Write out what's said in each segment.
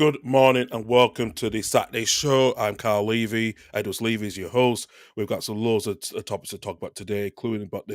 Good morning and welcome to the Saturday show. I'm Carl Levy. Edwards Levy is your host. We've got some loads of topics to talk about today, including about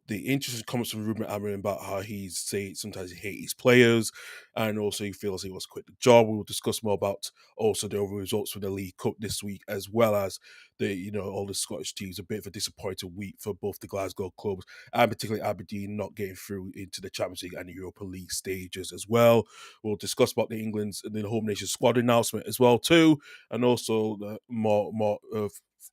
the interesting comments from Ruben Amorim about how he's say sometimes he hates his players, and also he feels he wants to quit the job. We will discuss more about also the overall results for the League Cup this week, as well as all the Scottish teams. A bit of a disappointing week for both the Glasgow clubs and particularly Aberdeen not getting through into the Champions League and the Europa League stages as well. We'll discuss about the England's and the home nation squad announcement as well too, and also the more of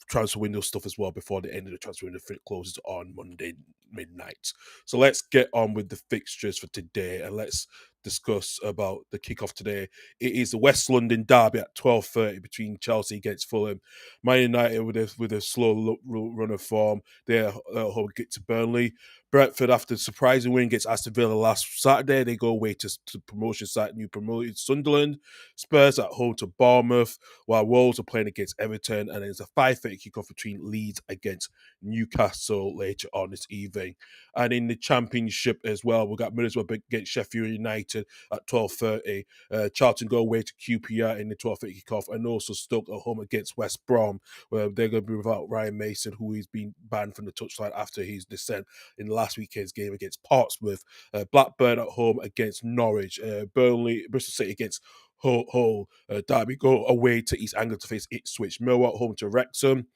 transfer window stuff as well before the end of the transfer window closes on Monday midnight. So let's get on with the fixtures for today and let's discuss about the kickoff today. It is the West London derby at 12:30 between Chelsea against Fulham. Man United with a slow run of form. They're home get to Burnley. Brentford, after surprising win against Aston Villa last Saturday, they go away to promotion site new promoted Sunderland. Spurs at home to Bournemouth, while Wolves are playing against Everton, and there's a 5:30 kickoff between Leeds against Newcastle later on this evening. And in the Championship as well, we've got Middlesbrough against Sheffield United at 12:30. Charlton go away to QPR in the 12:30 kickoff, and also Stoke at home against West Brom, where they're going to be without Ryan Mason, who has been banned from the touchline after his descent in last weekend's game against Portsmouth. Blackburn at home against Norwich. Burnley, Bristol City against Hull. Derby go away to East Anglia to face Ipswich. Millwall at home to Wrexham.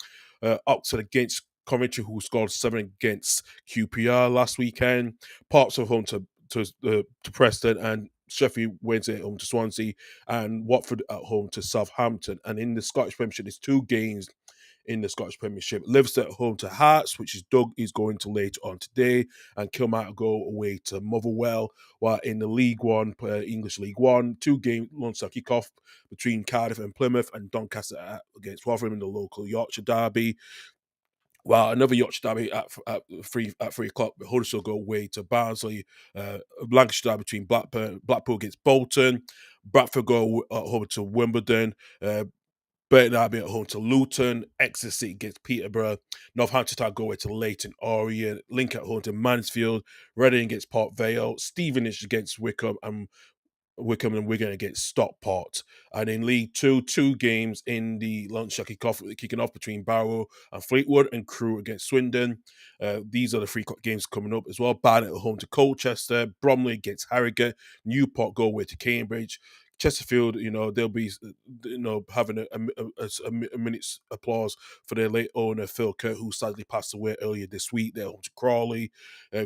Oxford against Coventry, who scored 7 against QPR last weekend. Parks at home to Preston, and Sheffield Wednesday at home to Swansea, and Watford at home to Southampton. And in the Scottish Premiership, there's 2 games in the Scottish Premiership. Livingston at home to Hearts, which is Doug is going to later on today, and Kilmarnock go away to Motherwell. While in the League One, English League One, 2 game lunchtime kick-off between Cardiff and Plymouth, and Doncaster against Rotherham in the local Yorkshire derby. Well, another Yorkshire derby at 3 o'clock. Huddersfield go away to Barnsley. Lancashire derby between Blackpool against Bolton. Bradford go home to Wimbledon. Burton Abbey at home to Luton. Exeter City against Peterborough. Northampton Town go away to Leighton Orient. Lincoln at home to Mansfield. Reading against Port Vale. Stevenage against Wickham and Wigan against Stockport. And in League Two, 2 games in the lunch kicking off between Barrow and Fleetwood, and Crewe against Swindon. These are the 3 games coming up as well. Barnet at home to Colchester. Bromley against Harrogate. Newport go away to Cambridge. Chesterfield, they'll be, having a minute's applause for their late owner Phil Kurt, who sadly passed away earlier this week. They're home to Crawley.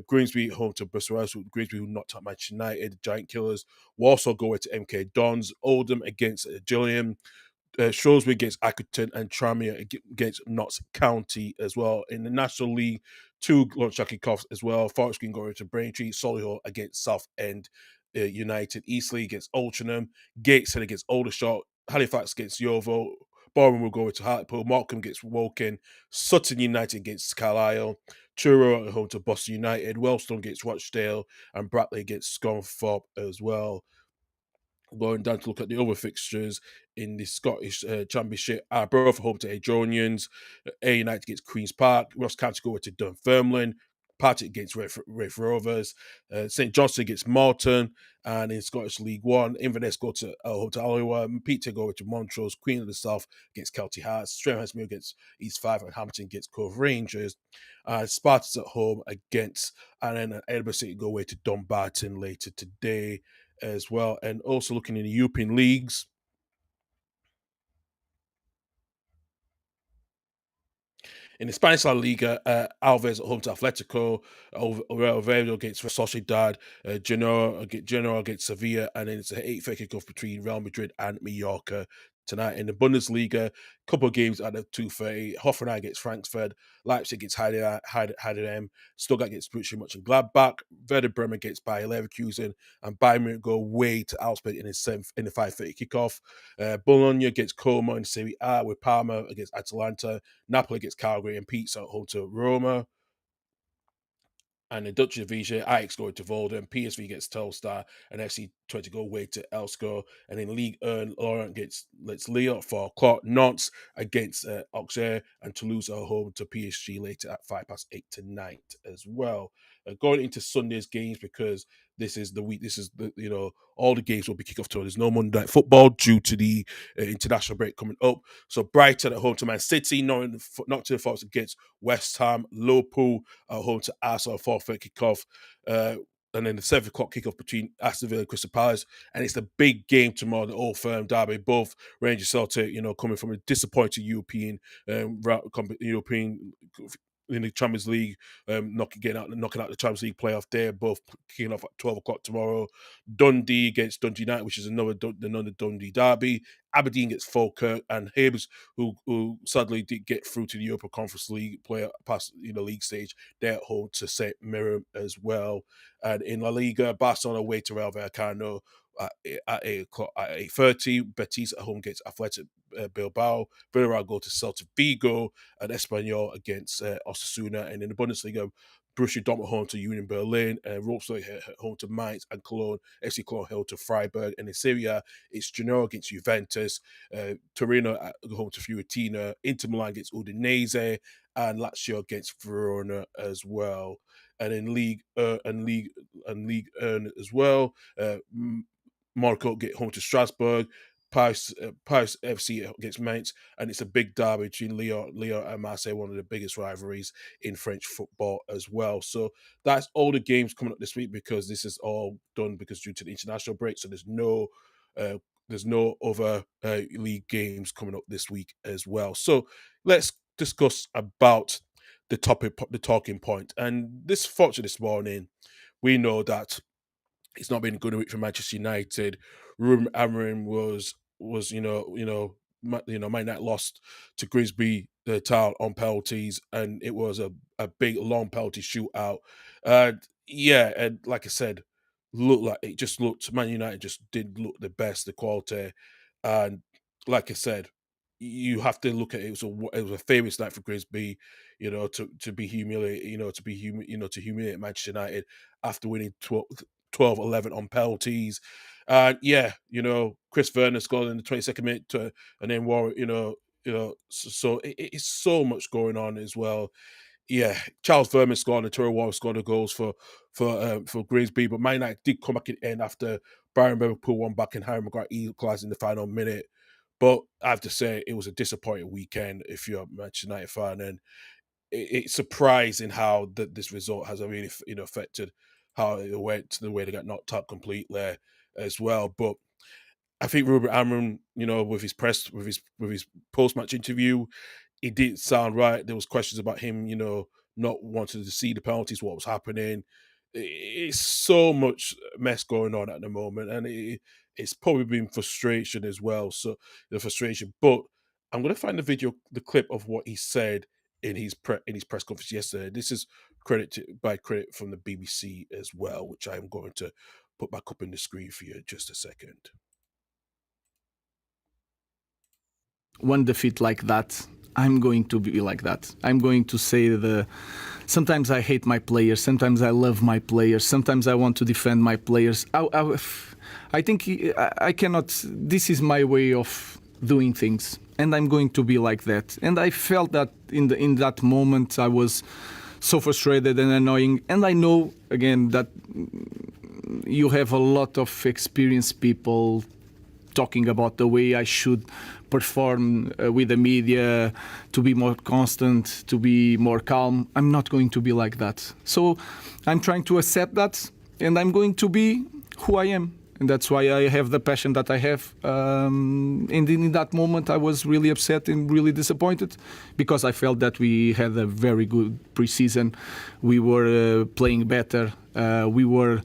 Grimsby at home to Bristol Rovers. Grimsby who knocked out Manchester United, the Giant Killers. Walsall go away to MK Dons. Oldham against Gillingham. Shrewsbury against Accrington, and Tranmere against Notts County as well. In the National League, 2 lunchtime kickoffs as well. Forest Green go over to Braintree. Solihull against Southend United. Eastleigh against Altrincham. Gateshead against Aldershot. Halifax against Yeovil. Boreham will go over to Hartlepool. Morecambe against Woking. Sutton United against Carlisle. Truro at home to Boston United. Wellstone against Rochdale, and Brackley against Scunthorpe as well. Going down to look at the other fixtures in the Scottish Championship, Arbroath home to Adronians, A United against Queen's Park, Ross County go to Dunfermline, Partick against Raith Rovers, St Johnstone against Morton, and in Scottish League One, Inverness go to home to Alloa, Peter go to Montrose, Queen of the South against Celtic Hearts, Stremhurstmuir against East Fife, and Hampton against Cove Rangers, and Spartans at home against, and then Edinburgh City go away to Dumbarton later today as well. And also looking in the European leagues, in the Spanish La Liga, Alves at home to Atletico, Oviedo against Real Sociedad, Genoa against Sevilla, and then it's an 8:30 kickoff between Real Madrid and Mallorca tonight. In the Bundesliga, couple of games at the 2:30. Hoffenheim against Frankfurt, Leipzig against Heidenheim, Stuttgart against Borussia Mönchengladbach, Werder Bremen against Bayer Leverkusen, and Bayern Munich go away to Augsburg in the 5:30 kickoff. Bologna against Como in Serie A, with Parma against Atalanta, Napoli against Calgary, and Pizza at home to Roma. And in Dutch division, Ajax going to Volden, PSV gets Telstar, and FC 20 go away to Elsko. And in League 1, Lorient gets Let's Lille for Clark, Nantes against Auxerre, and Toulouse are home to PSG later at 8:05 tonight as well. Going into Sunday's games, because this is the week. This is the all the games will be kicked off tomorrow. There's no Monday Night Football due to the international break coming up. So Brighton at home to Man City, Nottingham Forest against West Ham, Liverpool at home to Arsenal, 4:30 kickoff. And then the 7 o'clock kickoff between Aston Villa and Crystal Palace. And it's the big game tomorrow, the Old Firm derby. Both Rangers Celtic, coming from a disappointing European in the Champions League, knocking out the Champions League playoff there, both kicking off at 12 o'clock tomorrow. Dundee against Dundee United, which is another Dundee derby. Aberdeen gets Falkirk, and Hibs, who sadly did get through to the Europa Conference League player past league stage, they're at home to St Mirren as well. And in La Liga, Barcelona away to Real Vallecano at 8 o'clock at 8:30. Betis at home against Athletic Bilbao. Villarreal go to Celta Vigo, and Espanyol against Osasuna. And in the Bundesliga, Borussia Dortmund home to Union Berlin, Wolfsburg home to Mainz, and Cologne, FC Cologne home to Freiburg. And in Serie A, it's Genoa against Juventus, Torino at home to Fiorentina, Inter Milan against Udinese, and Lazio against Verona as well. And in League as well, Monaco get home to Strasbourg, Paris FC against Mainz, and it's a big derby between Lyon and Marseille, one of the biggest rivalries in French football as well. So that's all the games coming up this week, because this is all done because due to the international break. So there's no other league games coming up this week as well. So let's discuss about the talking point. And this morning, we know that it's not been a good week for Manchester United. Ruben Amorim was Man United lost to Grimsby Town on penalties, and it was a big long penalty shootout. And like I said, Man United just didn't look the best, the quality, and like I said, you have to look at it. It was a famous night for Grimsby, to be humiliated, to humiliate Manchester United after winning 12-11 on penalties. And Chris Werner scored in the 22nd minute, and then Warwick, so it's so much going on as well. Yeah, Charles Vernon scored and Terry Warwick scored the goals for Grimsby, but Man United did come back in the end after Byron Bever pulled one back and Harry Maguire equalised in the final minute. But I have to say, it was a disappointing weekend if you're a Manchester United fan, and it's surprising how this result has really affected how it went, to the way they got knocked out completely as well. But I think Ruben Amorim, with his post match interview, it didn't sound right. There was questions about him, not wanting to see the penalties, what was happening. It's so much mess going on at the moment, and it's probably been frustration as well. So the frustration, but I'm going to find the clip of what he said in his press conference yesterday. This is credit from the BBC as well, which I'm going to put back up in the screen for you in just a second. One defeat like that, I'm going to be like that. I'm going to say sometimes I hate my players, sometimes I love my players, sometimes I want to defend my players. I think I cannot. This is my way of doing things, and I'm going to be like that. And I felt that in that moment I was so frustrated and annoying. And I know again that you have a lot of experienced people talking about the way I should perform with the media, to be more constant, to be more calm. I'm not going to be like that. So I'm trying to accept that, and I'm going to be who I am. And that's why I have the passion that I have. And in that moment, I was really upset and really disappointed, because I felt that we had a very good preseason. We were playing better. We were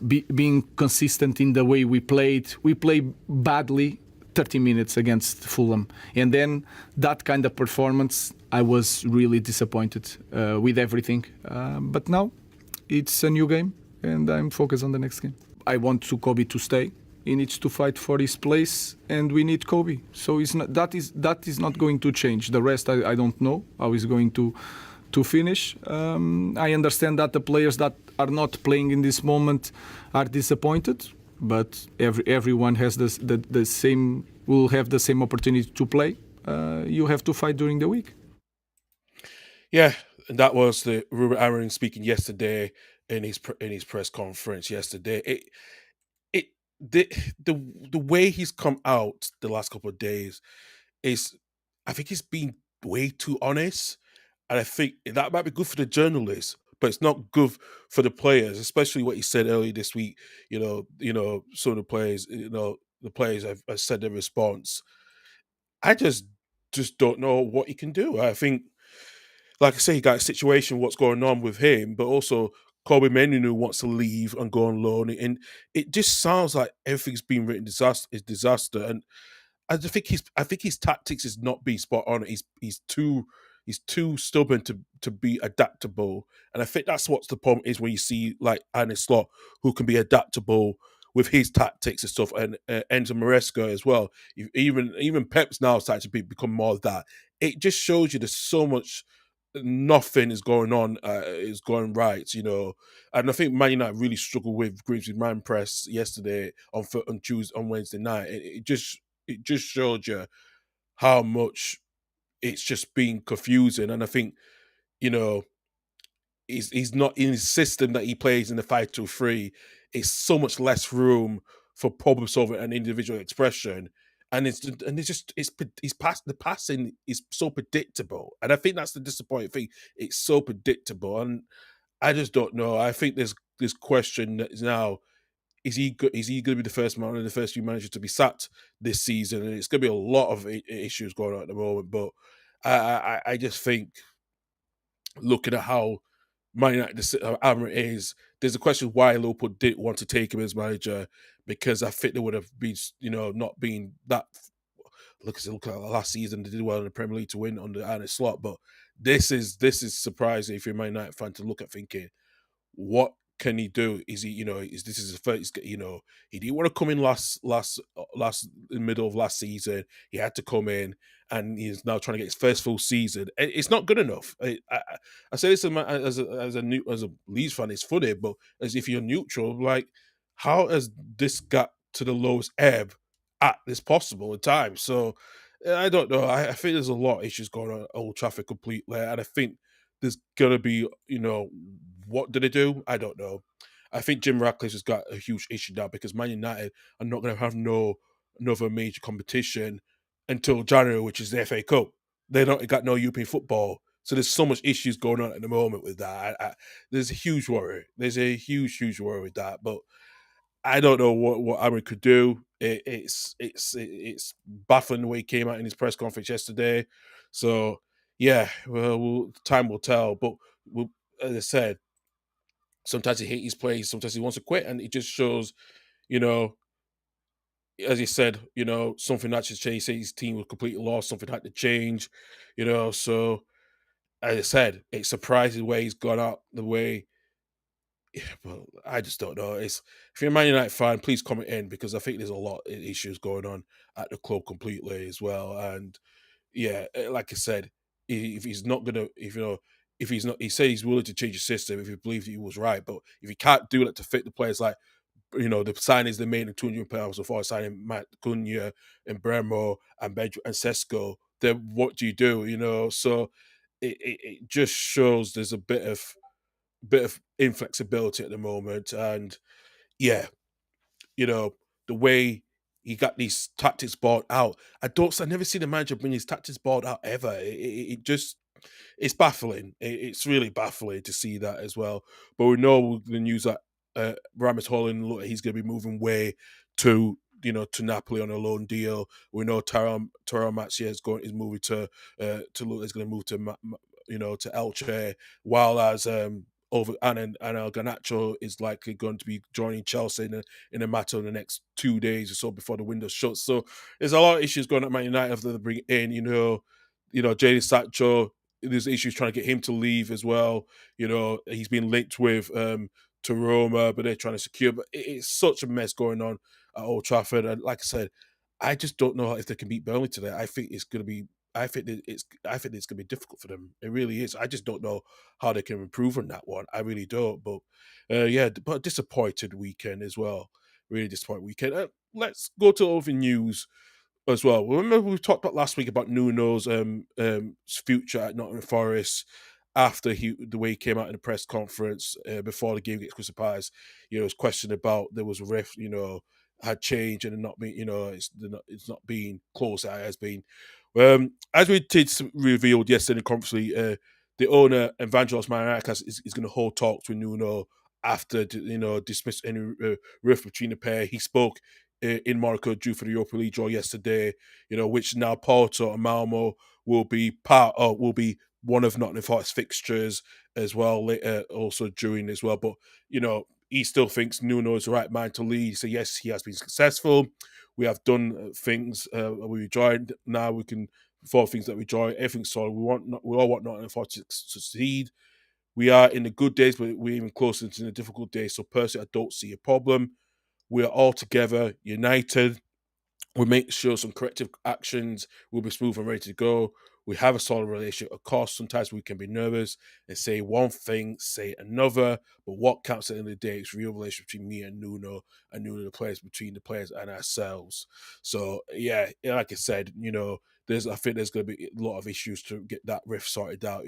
being consistent in the way we played. We played badly 30 minutes against Fulham. And then that kind of performance, I was really disappointed with everything. But now it's a new game, and I'm focused on the next game. I want Kobe to stay. He needs to fight for his place, and we need Kobe. So that is not going to change. The rest, I don't know how he's going to finish. I understand that the players that are not playing in this moment are disappointed, but everyone has the same, will have the same opportunity to play. You have to fight during the week. Yeah, and that was the Ruben Amorim speaking yesterday in his press conference yesterday. It the the way he's come out the last couple of days is, I think he's been way too honest, and I think that might be good for the journalists, but it's not good for the players, especially what he said earlier this week. Some of the players, the players have said their response. I just don't know what he can do. I think, like I say, he got a situation, what's going on with him, but also Kobe Menu wants to leave and go on loan, and it just sounds like everything's been written disaster. And I think his tactics is not being spot on. He's too stubborn to be adaptable, and I think that's what's the problem is when you see like Arne Slot, who can be adaptable with his tactics and stuff, and Enzo Maresca as well. Even Pep's now starting to become more of that. It just shows you there's so much. Nothing is going on, is going right, and I think Man United really struggled with Grimsby's man press yesterday on Tuesday, on Wednesday night. It just showed you how much it's just been confusing. And I think, you know, he's not in his system that he plays in the 5-2-3. It's so much less room for problem solving and individual expression. And it's just he's past the passing is so predictable. And I think that's the disappointing thing. It's so predictable. And I just don't know. I think there's this question that is now, is he going to be the first man, one of the first few managers to be sacked this season? And it's going to be a lot of issues going on at the moment. But I just think, looking at how Man United Amber is, there's a question why Liverpool didn't want to take him as manager, because I think they would have been, not being that. Look at last season, they did well in the Premier League to win under Arne Slot. But this is surprising if you're a Man United fan to look at, thinking, what can he do? Is he, is this is his first, he didn't want to come in last in the middle of last season. He had to come in, and he's now trying to get his first full season. It's not good enough. I say this as a Leeds fan, it's funny, but as if you're neutral, like, how has this got to the lowest ebb at this possible time? So I don't know. I think there's a lot of issues going on at Old Trafford completely, and I think there's gonna be, what did they do? I don't know. I think Jim Ratcliffe has got a huge issue now, because Man United are not going to have another major competition until January, which is the FA Cup. They don't got no European football, so there's so much issues going on at the moment with that. There's a huge worry. There's a huge worry with that, but I don't know what Aaron could do. It's baffling the way he came out in his press conference yesterday. So yeah, well, time will tell. But as I said, sometimes he hates his place, sometimes he wants to quit, and it just shows, you know, as he said, something had to change. He said his team was completely lost, something had to change, So as I said, it's surprising the way he's gone out the way. Yeah, but I just don't know. If you're a Man United fan, please comment in, because I think there's a lot of issues going on at the club completely as well. And yeah, like I said, if he's not gonna, if he's not, he said he's willing to change the system if he believes he was right. But if he can't do that to fit the players, like, the signings they made in £200 before signing Matt Cunha and Bremo and Benjo and Sesko, then what do you do? So it just shows there's a bit of inflexibility at the moment. And yeah, you know, the way he got these tactics bought out. I never seen a manager bring his tactics bought out ever. It just, it's baffling. It's really baffling to see that as well. But we know the news that Ramis Holland, look, he's going to be moving way to, to Napoli on a loan deal. We know Tyrell Matsia is moving is going to move to to Elche, while as over and El Garnacho is likely going to be joining Chelsea in a matter of the next 2 days or so before the window shuts. So there's a lot of issues going on at Man United after they bring in, Jadon Sancho. There's issues trying to get him to leave as well. He's been linked with to Roma, but they're trying to secure. But it's such a mess going on at Old Trafford. And like I said, I just don't know if they can beat Burnley today. I think it's going to be. I think it's going to be difficult for them. It really is. I just don't know how they can improve on that one. I really don't. But yeah, but a disappointed weekend as well. Really disappointed weekend. Let's go to other news as well. Remember we talked about last week about Nuno's future at Nottingham Forest. after the way he came out in the press conference before the game against Crystal Palace, was questioned about there was a ref, had changed and not being, it's not being close as it has been. As we did revealed yesterday in the conference league, the owner Evangelos Marinakis is going to hold talks with Nuno after dismiss any rift between the pair. He spoke in Monaco due for the Europa League draw yesterday, which now Porto and Malmo will be will be one of Nottingham Forest fixtures as well, also during as well. But he still thinks Nuno is the right man to lead. So yes, he has been successful. We have done things we enjoyed. Now we can for things that we enjoy. Everything's solid. We all want Nottingham Forest to succeed. We are in the good days, but we're even closer to the difficult days. So personally, I don't see a problem. We are all together, united. We make sure some corrective actions will be smooth and ready to go. We have a solid relationship. Of course, sometimes we can be nervous and say one thing, say another. But what counts at the end of the day is real relationship between me and Nuno, the players, between the players and ourselves. So yeah, like I said, I think there's going to be a lot of issues to get that rift sorted out.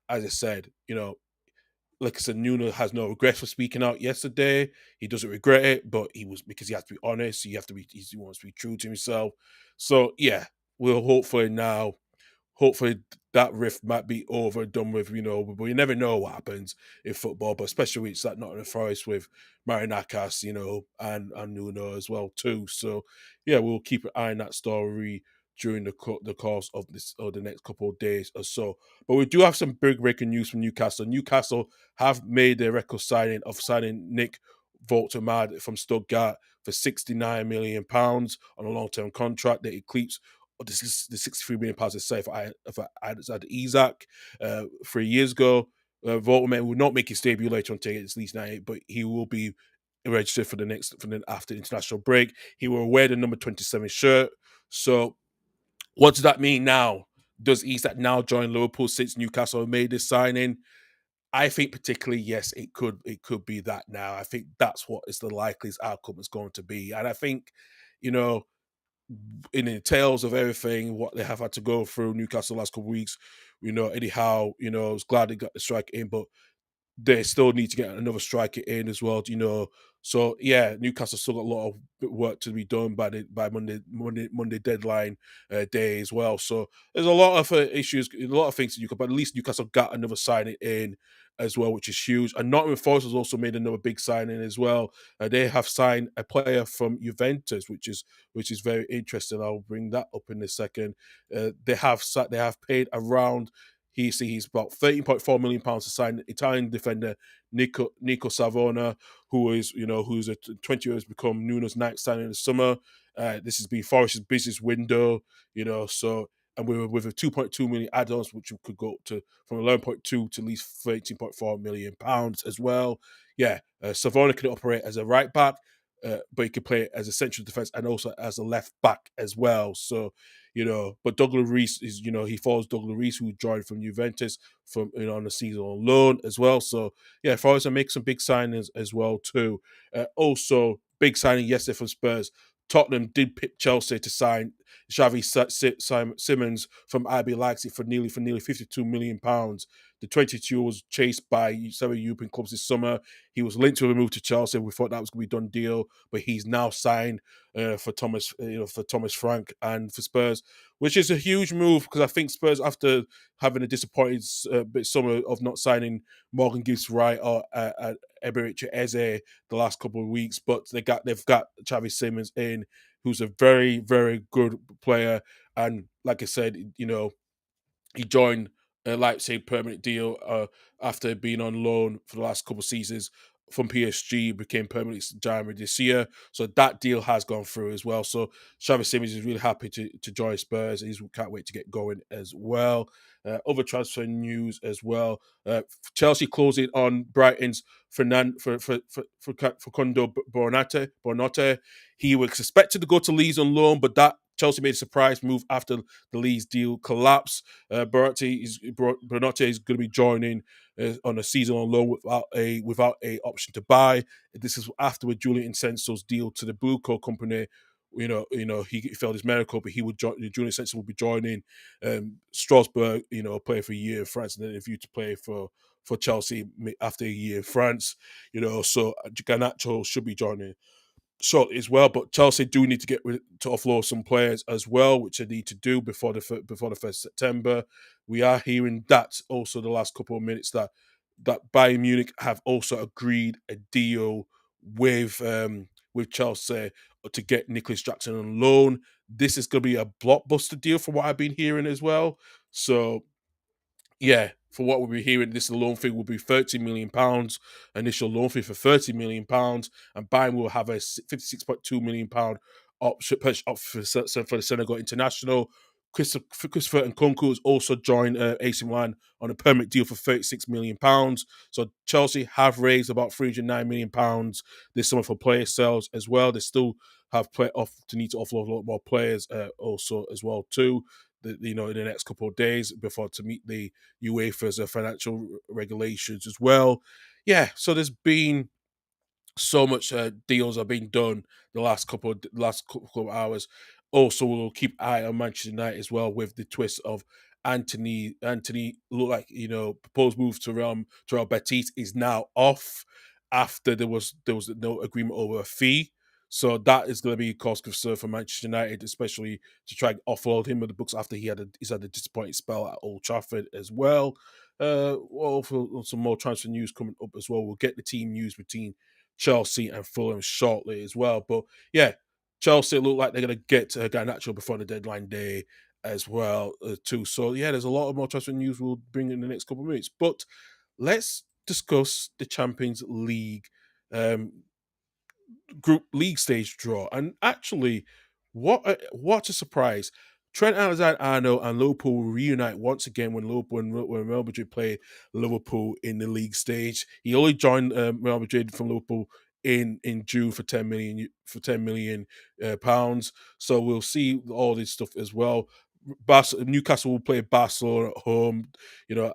As I said, like I said, Nuno has no regrets for speaking out yesterday. He doesn't regret it, but he was because he has to be honest. He wants to be true to himself. So yeah, we'll hopefully that rift might be over and done with, but you never know what happens in football, but especially with it's like Nottingham Forest with Marinakas, and Nuno as well too. So yeah, we'll keep an eye on that story during the course of this or the next couple of days or so. But we do have some big breaking news from Newcastle. Newcastle have made their record signing Nick Voltemad from Stuttgart for £69 million on a long-term contract that eclipses the £63 million they say for Isaac 3 years ago. Voltman will not make his debut later on today. It's least 98, but he will be registered for after the international break. He will wear the number 27 shirt. So what does that mean now? Does Isak now join Liverpool since Newcastle have made this signing? I think particularly yes, it could be that now. I think that's what is the likeliest outcome is going to be, and I think you know in the tales of everything, what they have had to go through Newcastle the last couple of weeks, Eddie Howe, I was glad they got the strike in, but they still need to get another striker in as well. So yeah, Newcastle still got a lot of work to be done by Monday deadline day as well. So there's a lot of issues, a lot of things that but at least Newcastle got another signing in as well, which is huge. And Nottingham Forest has also made another big signing as well. They have signed a player from Juventus, which is very interesting. I'll bring that up in a second. They have paid around he's about £13.4 million to sign Italian defender Nico Savona, who's a 20 years become Nuno's ninth signing in the summer. This has been Forest's business window, so and we were with a 2.2 million add-ons, which could go up to from 11.2 to at least £13.4 million as well. Yeah, Savona can operate as a right back, but he can play as a central defense and also as a left back as well. So but Douglas Reece is, he follows Douglas Reece, who joined from Juventus from on the season on loan as well. So yeah, Forest will make some big signings as well too. Also, big signing yesterday from Spurs. Tottenham did pick Chelsea to sign Xavi Simmons from RB Leipzig for nearly £52 million. The 22 was chased by several European clubs this summer. He was linked to a move to Chelsea. We thought that was going to be a done deal, but he's now signed for Thomas Frank and for Spurs, which is a huge move because I think Spurs, after having a disappointing bit summer of not signing Morgan Gibbs Wright or Eberiche Eze the last couple of weeks, but they've got Xavi Simmons in, who's a very, very good player. And like I said, he joined a Leipzig permanent deal after being on loan for the last couple of seasons from PSG, became permanent January this year. So that deal has gone through as well. So Xavi Simmons is really happy to join Spurs. He can't wait to get going as well. Other transfer news as well. Chelsea closing on Brighton's Facundo Bonate. He was expected to go to Leeds on loan, but that Chelsea made a surprise move after the Leeds deal collapsed. Bonate is going to be joining on a season on loan without a option to buy. This is after with Julian Incenso's deal to the Blue Co company he failed his medical, but he would join. Junior Sexton will be joining Strasbourg, play for a year in France, and then if you to play for Chelsea after a year in France, so Garnacho should be joining shortly as well. But Chelsea do need to to offload some players as well, which they need to do before the 1st September. We are hearing that also the last couple of minutes that Bayern Munich have also agreed a deal with Chelsea to get Nicholas Jackson on loan. This is going to be a blockbuster deal from what I've been hearing as well. So yeah, for what we'll be hearing, this loan fee will be £30 million, initial loan fee for £30 million, and Bayern will have a £56.2 million option purchase for the Senegal international. Christopher Nkunku has also joined AC Milan on a permanent deal for £36 million. So Chelsea have raised about £309 million this summer for player sales as well. They still have to need to offload a lot more players also as well too. In the next couple of days before to meet the UEFA's financial regulations as well. Yeah, so there's been so much deals have been done the last couple of hours. Also, we'll keep eye on Manchester United as well with the twist of Anthony. Anthony look like proposed move to Real Betis is now off after there was no agreement over a fee. So that is going to be a cause concern for Manchester United, especially to try and offload him with the books after he's had a disappointing spell at Old Trafford as well. For some more transfer news coming up as well. We'll get the team news between Chelsea and Fulham shortly as well. But yeah, Chelsea look like they're going to get Garnacho before the deadline day as well too. So yeah, there's a lot of more transfer news we'll bring in the next couple of minutes. But let's discuss the Champions League um, group league stage draw. And actually, what a surprise! Trent Alexander-Arnold and Liverpool will reunite once again when Real Madrid play Liverpool in the league stage. He only joined Real Madrid from Liverpool in June for 10 million pounds. So we'll see all this stuff as well. Newcastle will play Barcelona at home.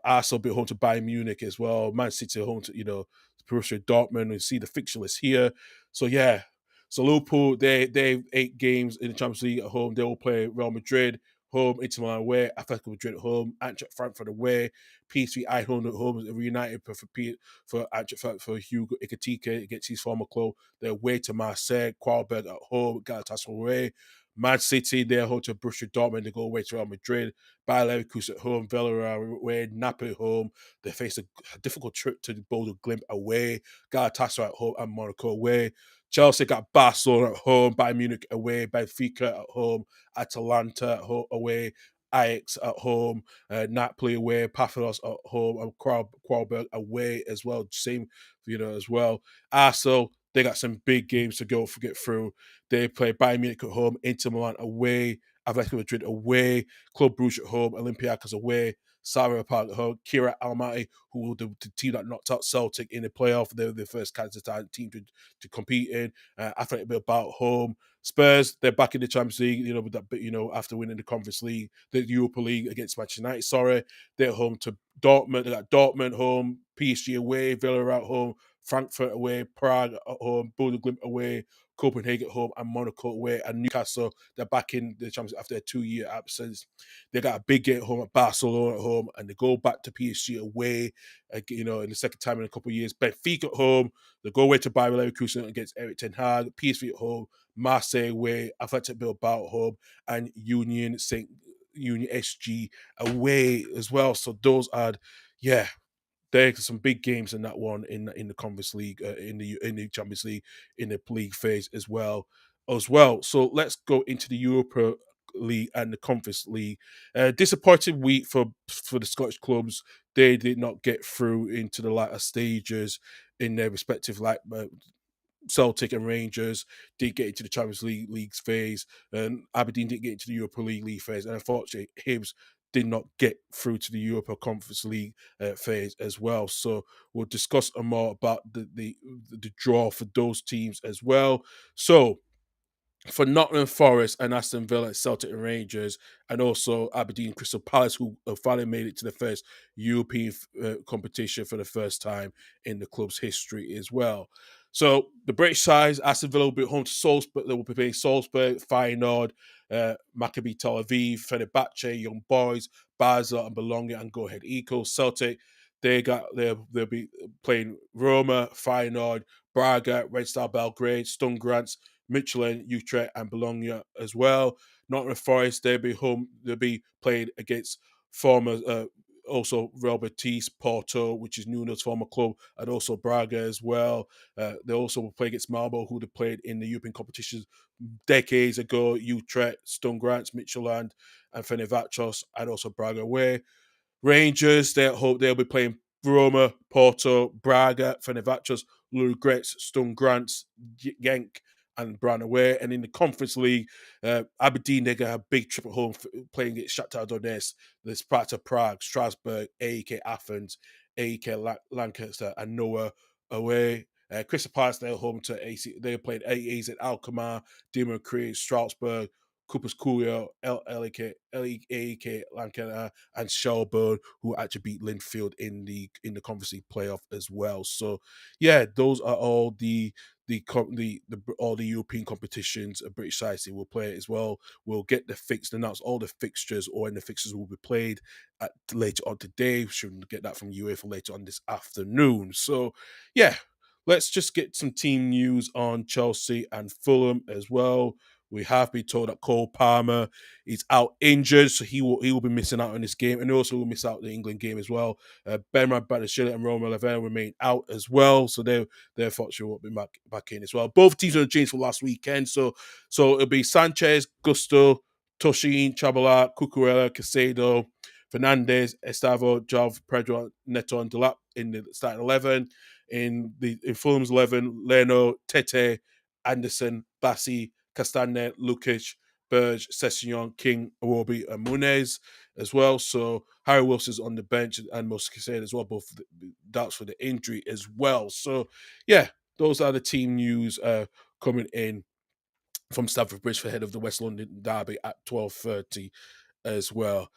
Arsenal will be home to Bayern Munich as well. Man City home to Borussia Dortmund. We see the fixture list here. So yeah, so Liverpool they have 8 games in the Champions League at home. They will play Real Madrid home, Inter Milan away, Atletico Madrid at home, Eintracht Frankfurt away, PSV Eindhoven at home, reunited for Eintracht Frankfurt for Hugo Ekitike against his former club. They're away to Marseille, Quarberg at home, Galatasaray away. Man City, they're home to Borussia Dortmund. They go away to Real Madrid. Bayer Leverkusen at home, Villarreal away, Napoli at home. They face a difficult trip to Boulder Glimp away, Galatasaray at home, and Monaco away. Chelsea got Barcelona at home, Bayern Munich away, Benfica at home, Atalanta at home, away, Ajax at home, Napoli away, Paphos at home, and Quarberg away as well. Same, as well. Arsenal, they got some big games to get through. They play Bayern Munich at home, Inter Milan away, Atletico Madrid away, Club Brugge at home, Olympiacos away, Sarah Park at home, Kira Almaty, who the team that knocked out Celtic in the playoff. They were the first Kazakhstan team to compete in. Athletic Bilbao at home. Spurs, they're back in the Champions League, with that bit, after winning the Conference League, the Europa League against Manchester United. Sorry, they're home to Dortmund. They got Dortmund home, PSG away, Villarreal at home, Frankfurt away, Prague at home, Bodo Glimt away, Copenhagen at home, and Monaco away. And Newcastle, they're back in the Champions League after a 2-year absence. They got a big game at home at Barcelona at home, and they go back to PSG away, in the second time in a couple of years. Benfica at home, they go away to Bayer Leverkusen against Eric Ten Hag, PSV at home, Marseille away, Athletic Bilbao at home, and Union SG away as well. So those are, yeah, there's some big games in that one in the Conference League, in the Champions League, in the league phase as well. So let's go into the Europa League and the Conference League. Disappointing week for the Scottish clubs. They did not get through into the latter stages in their respective Celtic and Rangers did get into the Champions League's phase, and Aberdeen didn't get into the Europa League phase, and unfortunately, Hibs did not get through to the Europa Conference League phase as well. So we'll discuss more about the draw for those teams as well. So for Nottingham Forest and Aston Villa, Celtic and Rangers, and also Aberdeen Crystal Palace, who finally made it to the first European competition for the first time in the club's history as well. So the British side, Aston Villa will be home to Salzburg. They will be playing Salzburg, Feyenoord, Maccabi Tel Aviv, Fenerbahce, Young Boys, Basel, and Bologna, and Go Ahead Eagles. Celtic, they'll be playing Roma, Feyenoord, Braga, Red Star Belgrade, Sturm Graz, Michelin, Utrecht, and Bologna as well. Nottingham Forest, they'll be home. They'll be playing against former also Real Betis, Porto, which is Nuno's former club, and also Braga as well. They also will play against Malmo, who they played in the European competitions decades ago. Utrecht, Sturm Graz, Midtjylland, and Fenerbahce, and also Braga away. Rangers, they'll be playing Roma, Porto, Braga, Fenerbahce, Ludogorets, Sturm Graz, Genk, and Brann away. And in the Conference League, Aberdeen, they're going to have a big trip at home playing against Shakhtar Donetsk, the Sparta Prague, Strasbourg, AEK Athens, AEK Lancaster, and Noah away. Crystal Palace, they're home to AC. They're playing AEs at Alkmaar, Dinamo Kiev, Strasbourg, Coopers Coolio, LAK Lancaster, and Shelburne, who actually beat Linfield in the Conference League playoff as well. So, yeah, those are all all the European competitions a British side will play as well. We'll get announce all the fixtures or when the fixtures will be played later on today. We should get that from UEFA later on this afternoon. So, yeah, let's just get some team news on Chelsea and Fulham as well. We have been told that Cole Palmer is out injured, so he will be missing out on this game, and also will miss out the England game as well. Benrad Badashile and Roma Levin remain out as well, so their fortune won't be back in as well. Both teams are changed for last weekend, so it'll be Sanchez, Gusto, Toshin, Chabala, Cucurella, Casado, Fernandez, Estavo, Jav, Pedro, Neto, and Delap in the starting 11. In Fulham's 11, Leno, Tete, Anderson, Bassi, Castagne, Lukic, Burge, Sessignon, King, Awobi, and Munez as well. So Harry Wilson's on the bench and Moses Casado as well, both doubts for the injury as well. So yeah, those are the team news coming in from Stamford Bridge for head of the West London derby at 12:30 as well.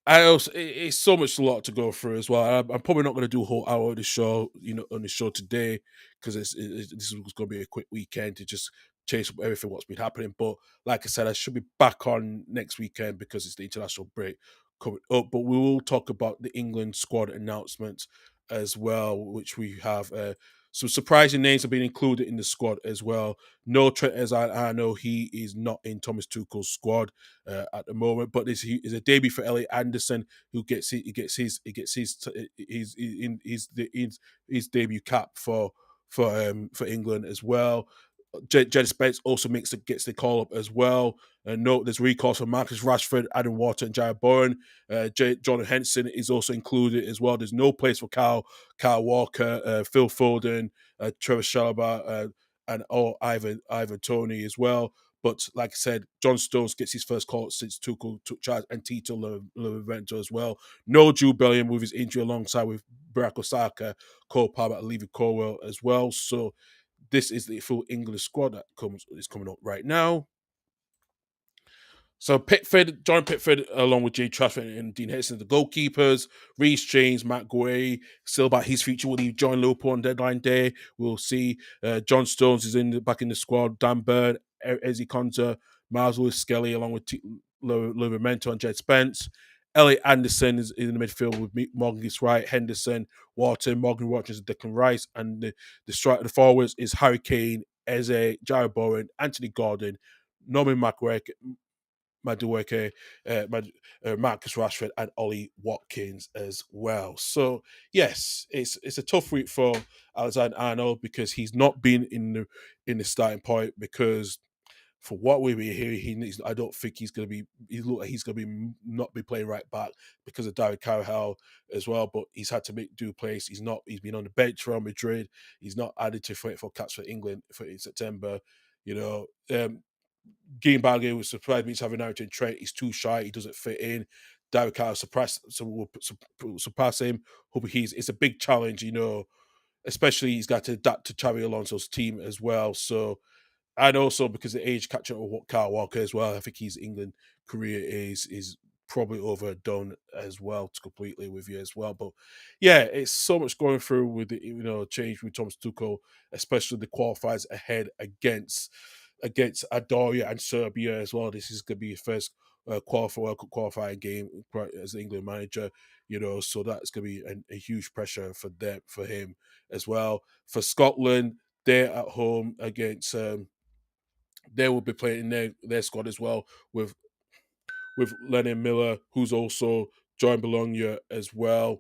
It's so much a lot to go through as well. I'm probably not going to do a whole hour of the show, on the show today because this is going to be a quick weekend to just chase up everything what's been happening. But like I said, I should be back on next weekend because it's the international break coming up. But we will talk about the England squad announcements as well, which we have. Some surprising names have been included in the squad as well. No Trent, as I know, he is not in Thomas Tuchel's squad at the moment. But this is a debut for Elliot Anderson, who gets his debut cap for England as well. Jed Spence also gets the call up as well. Note there's recalls for Marcus Rashford, Adam Water, and Jared Bowen. Jordan Henson is also included as well. There's no place for Kyle Walker, Phil Foden, Trevor Chalobah, and Ivan Tony as well. But like I said, John Stones gets his first call since Tuchel took charge, and Tito Lovrenzo as well. No Jude Bellingham with his injury alongside with Barack Osaka, Cole Palmer, and Levy Colwell as well. So this is the full English squad that is coming up right now. So John Pickford, along with Jay Trafford and Dean Henderson, the goalkeepers. Reece James, Matt Guay, still about his future. Will he join Liverpool on deadline day? We'll see. John Stones is back in the squad. Dan Burn, Ezzy Konza, Miles Lewis Skelly, along with Livramento and Jed Spence. Elliot Anderson is in the midfield with Morgan Wright, Henderson, Wharton, Morgan Rogers, and Declan Rice. And the forwards is Harry Kane, Eze, Jared Bowen, Anthony Gordon, Norman Madueke, Marcus Rashford, and Ollie Watkins as well. So yes, it's a tough week for Alexander Arnold because he's not been in the starting point because for what we hear, I don't think he's going to be. He look like he's going to be not be playing right back because of David Carvajal as well. But he's had to make do place. He's not. He's been on the bench for Real Madrid. He's not added to for caps for England in September. You know, Game Balgay was surprised me having Narrington Trent. He's too shy. He doesn't fit in. David Carvajal will surpass him. Hope it's a big challenge. Especially he's got to adapt to Xavi Alonso's team as well. So and also because the age catch up with Kyle Walker as well. I think his England career is probably overdone as well, to completely with you as well. But yeah, it's so much going through with the change with Thomas Tuchel, especially the qualifiers ahead against Adoria and Serbia as well. This is going to be his first World Cup qualifying game as the England manager, so that's going to be a huge pressure for him as well. For Scotland, they're at home against. They will be playing their squad as well with Lennon Miller, who's also joined Bologna as well.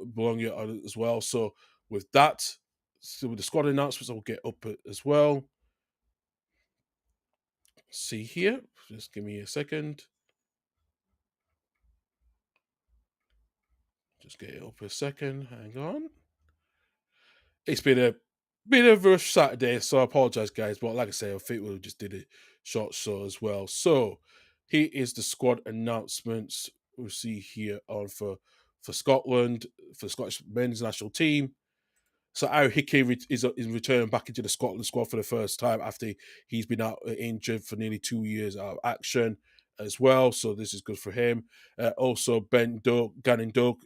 Bologna as well. So with that, so with the squad announcements, I'll get up as well. See here, just give me a second. Just get it up a second. Hang on. It's been a rough Saturday, so I apologize, guys. But like I say, I think we just did a short show as well. So here is the squad announcements we'll see here on for Scotland, for the Scottish men's national team. So Aaron Hickey is returning back into the Scotland squad for the first time after he's been out injured for nearly 2 years out of action as well. So this is good for him. Also, Gannon Doak,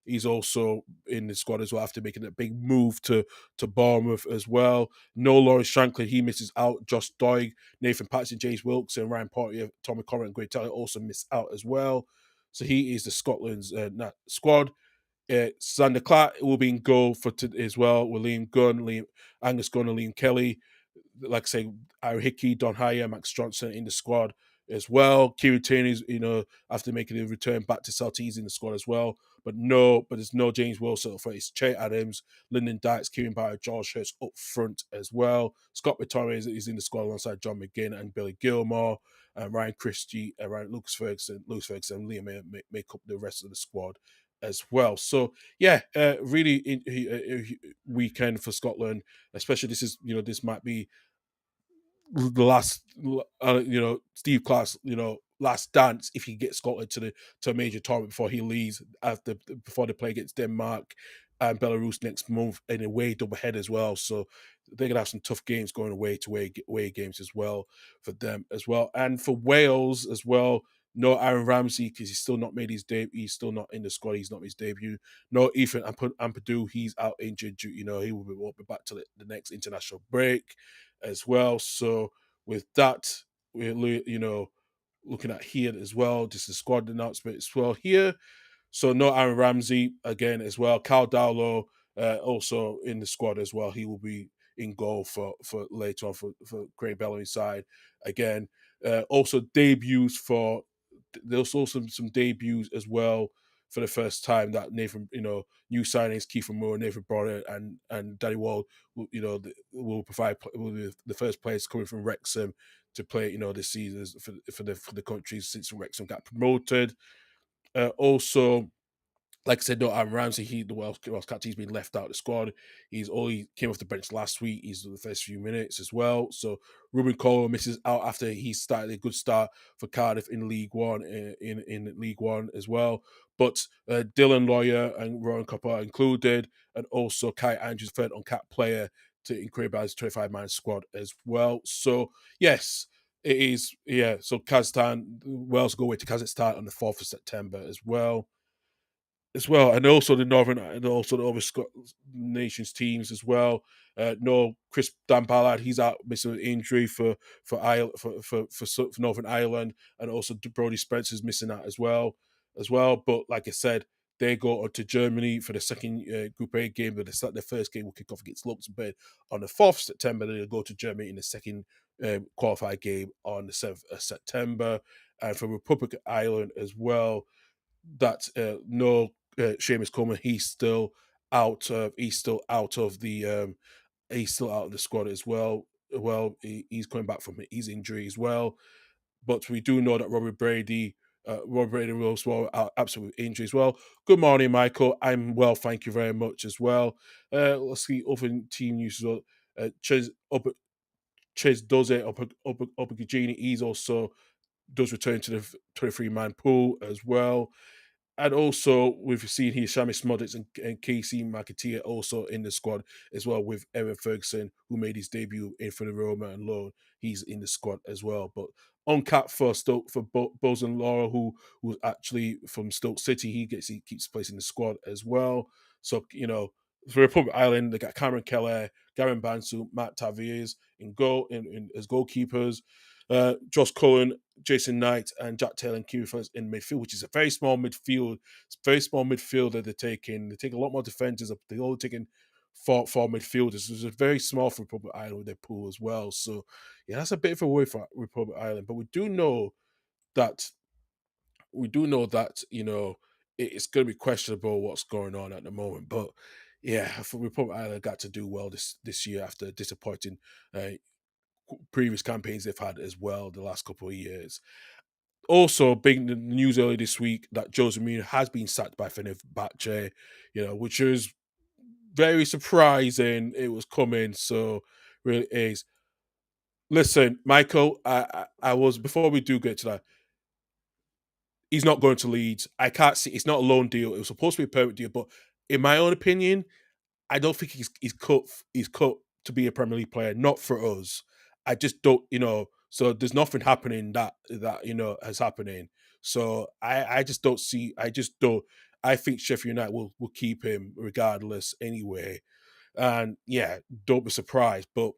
he's also in the squad as well after making a big move to Bournemouth as well. No Lawrence Shankland, he misses out. Josh Doig, Nathan Patson, James Wilkes, and Ryan Portier, Tommy Corrin, and Greg Taylor also miss out as well. So he is the Scotland's squad. Sander Clark will be in goal for as well with Angus Gunn, and Liam Kelly. Like I say, Aaron Hickey, Don Hyer, Max Johnson in the squad as well. Kieran Tierney's, after making a return back to Celtic, he's in the squad as well. But there's no James Wilson up front. It's Che Adams, Lyndon Dykes, Kieran Barr, George Hurst up front as well. Scott Vittori is in the squad alongside John McGinn and Billy Gilmore. Ryan Christie, Lucas Ferguson, and Liam make up the rest of the squad as well. So yeah, really weekend for Scotland, especially this might be the last, Steve Clark's, last dance if he gets Scotland to a major tournament before he leaves before they play against Denmark and Belarus next month in a way doublehead as well. So they're gonna have some tough games going away to away games as well for them as well. And for Wales as well, no Aaron Ramsey because he's still not made his debut. He's still not in the squad. He's not made his debut. No Ethan Ampadu. He's out injured. He won't be back to the next international break as well. So with that, we're looking at here as well. Just the squad announcement as well here. So no Aaron Ramsey again as well. Cal Dowlow also in the squad as well. He will be in goal for later on for Craig Bellamy's side again. Also debuts for there's also some debuts as well for the first time that Nathan, new signings Keith Moore, Nathan Brodeur, and Danny Ward, will provide will be the first players coming from Wrexham to play, this season for the country since Wrexham got promoted. Also, like I said, no, Aaron Ramsey, the Welsh captain, he's been left out of the squad. He's only came off the bench last week. He's the first few minutes as well. So Ruben Cole misses out after he started a good start for Cardiff in League One, in League One as well. But Dylan Lawyer and Rowan Copper are included, and also Kai Andrews, third uncapped player to increase his 25-man squad as well. So yes, it is. Yeah. So Kazakhstan, Wales go away to Kazakhstan on the 4th of September as well, and also the Northern and also the other nations teams as well. No, Chris Dan Ballard, he's out missing an injury for Northern Ireland, and also Brody Spencer's missing out as well. But like I said, they go on to Germany for the second Group A game. But their first game will kick off against Luxembourg on the 4th of September. They'll go to Germany in the second qualified game on the 7th of September. And for Republic of Ireland as well, that no Seamus Coleman, he's still out of the squad as well. He's coming back from his injury as well. But we do know that Robert Brady will as well out absolute injury as well. Good morning, Michael. I'm well, thank you very much as well. Let's see other team news as well. Ches does it up Gini. He's also does return to the 23-man pool as well. and also we've seen here Shami Smodits and Casey McAteer also in the squad as well, with Evan Ferguson, who made his debut in for the Roma and loan. He's in the squad as well. But on cap for Stoke for Bozen Laura, who's actually from Stoke City, he keeps placing the squad as well. So for Republic Island, they got Cameron Keller, Garen Bansu, Matt Taviers in goal in as goalkeepers. Josh Cullen, Jason Knight, and Jack Taylor and Kiwi Phillips in midfield, which is a very small midfield. It's a very small midfield that they're taking. They take a lot more defenders. They're only taking four midfielders. It's very small for Republic Island with their pool as well. So yeah, that's a bit of a worry for Republic Island. But that we do know that it's going to be questionable what's going on at the moment. But yeah, for Republic Island, got to do well this year after disappointing uh, previous campaigns they've had as well the last couple of years. Also, big news earlier this week that Jose Mourinho has been sacked by Fenerbahce, which is very surprising. It was coming, so really is. Listen, Michael, I was before we do get to that. He's not going to Leeds. I can't see. It's not a loan deal. It was supposed to be a permanent deal, but in my own opinion, I don't think he's cut to be a Premier League player. Not for us. I just don't. So there's nothing happening that has happening. So I just don't see. I just don't. I think Sheffield United will keep him regardless anyway. And yeah, don't be surprised. But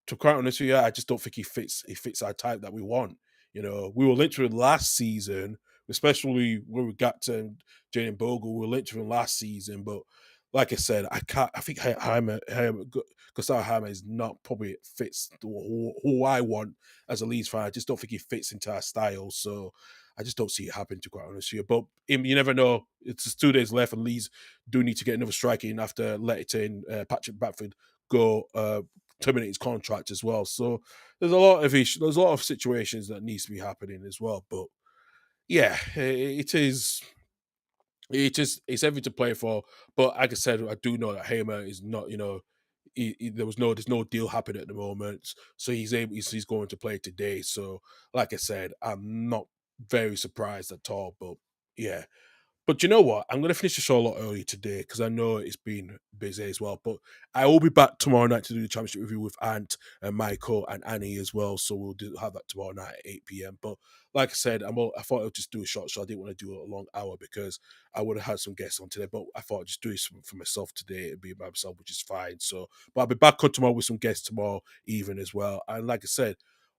to quite honest with you, I just don't think he fits our type that we want. We were linked to him last season, especially when we got to Jalen Bogle. We were linked to him last season, but like I said, I can't. I think Gustavo Jaime is not probably fits who I want as a Leeds fan. I just don't think he fits into our style. So I just don't see it happening, to quite honest with you. But you never know. It's just 2 days left, and Leeds do need to get another striker in after letting Patrick Bradford go. Terminate his contract as well. So there's a lot of issues. There's a lot of situations that needs to be happening as well. But yeah, it is. It's everything to play for. But like I said, I do know that Hamer is not. There's no deal happening at the moment, so he's going to play today. So like I said, I'm not very surprised at all. But yeah, but you know what? I'm going to finish the show a lot earlier today because I know it's been busy as well. But I will be back tomorrow night to do the championship review with Ant and Michael and Annie as well. So have that tomorrow night at 8 p.m. But like I said, I thought I would just do a short show. I didn't want to do a long hour because I would have had some guests on today. But I thought I'd just do it for myself today and be by myself, which is fine. So, but I'll be back on tomorrow with some guests tomorrow even as well. And like I said,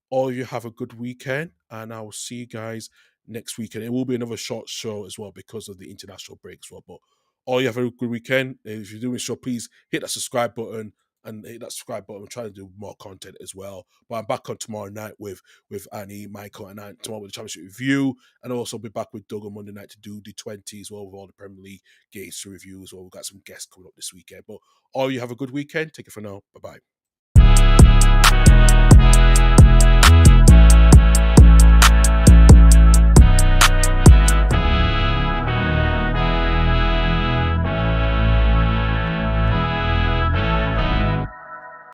all of you have a good weekend, and I will see you guys next weekend. It will be another short show as well because of the international break as well. But all you have a good weekend. If you're doing a show, please hit that subscribe button and hit that subscribe button. I'm trying to do more content as well. But I'm back on tomorrow night with Annie, Michael, and Ant tomorrow with the championship review, and also be back with Doug on Monday night to do the 20 as well with all the Premier League games to review as well. We've got some guests coming up this weekend. But all you have a good weekend. Take it for now. Bye bye.